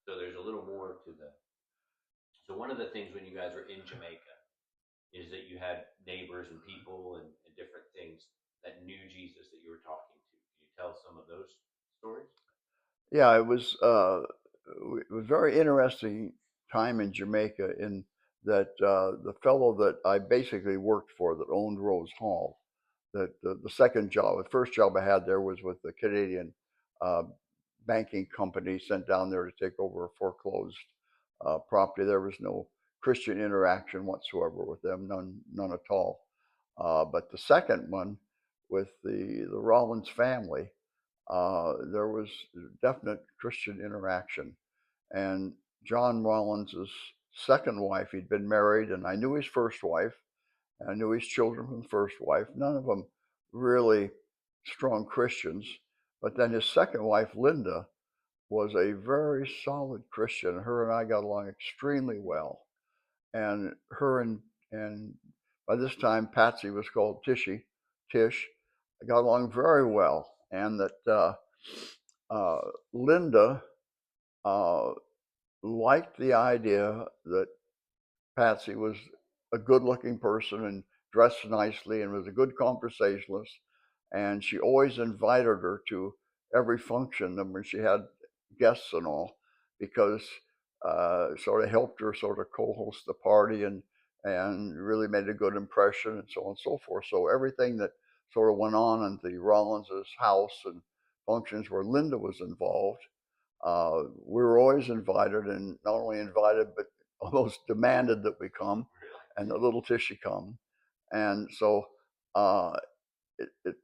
So there's a little more to the. So one of the things when you guys were in Jamaica is that you had neighbors and people and different things that knew Jesus that you were talking to. Can you tell some of those stories? Yeah, it was very interesting time in Jamaica in that the fellow that I basically worked for that owned Rose Hall, that the second job, the first job I had there was with the Canadian uh, banking company sent down there to take over a foreclosed property. There was no Christian interaction whatsoever with them, none at all. But the second one with the Rollins family, there was definite Christian interaction. And John Rollins's second wife, he'd been married, and I knew his first wife. I knew his children from the first wife. None of them really strong Christians. But then his second wife, Linda, was a very solid Christian. Her and I got along extremely well. And her and by this time Patsy was called Tish, got along very well. And that uh, Linda uh, liked the idea that Patsy was a good-looking person and dressed nicely and was a good conversationalist. And she always invited her to every function and when she had guests and all, because sort of helped her sort of co-host the party and really made a good impression and so on and so forth. So everything that sort of went on in the Rollins's house and functions where Linda was involved, we were always invited, and not only invited, but almost demanded that we come, Really? and the little Tishy come. And so uh, it's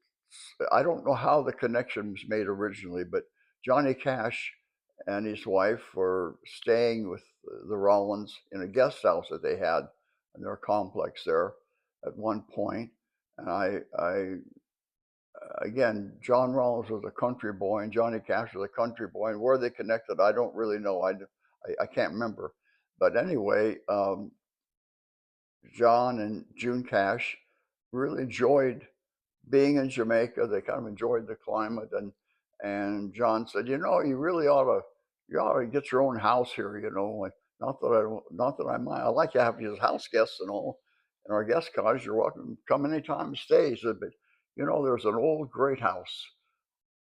I don't know how the connection was made originally, but Johnny Cash and his wife were staying with the Rollins in a guest house that they had in their complex there at one point. And I again, John Rollins was a country boy and Johnny Cash was a country boy. And where they connected, I don't really know. I can't remember. But anyway, John and June Cash really enjoyed being in Jamaica. They kind of enjoyed the climate, and John said, you really ought to get your own house here. Like, not that I mind. I like to have you as house guests and all, in our guest cottage. You're welcome to come anytime and stay. He said, but there's an old great house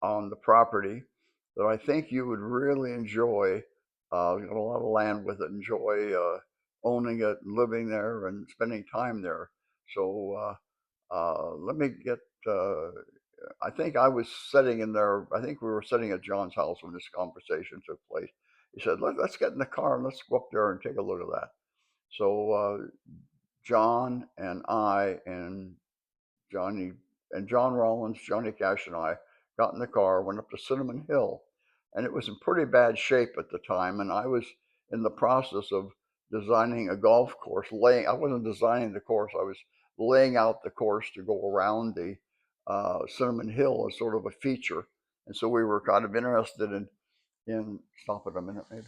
on the property that I think you would really enjoy. You got a lot of land with it. Enjoy owning it, and living there, and spending time there. So let me get. Uh, I think I was sitting in there. I think we were sitting at John's house when this conversation took place. He said, Let's get in the car and let's go up there and take a look at that." So John and I and Johnny and John Rollins, Johnny Cash, and I got in the car, went up to Cinnamon Hill, and it was in pretty bad shape at the time. And I was in the process of designing a golf course. I wasn't designing the course; I was laying out the course to go around the Cinnamon Hill as sort of a feature. And so we were kind of interested in. Stop it a minute, maybe.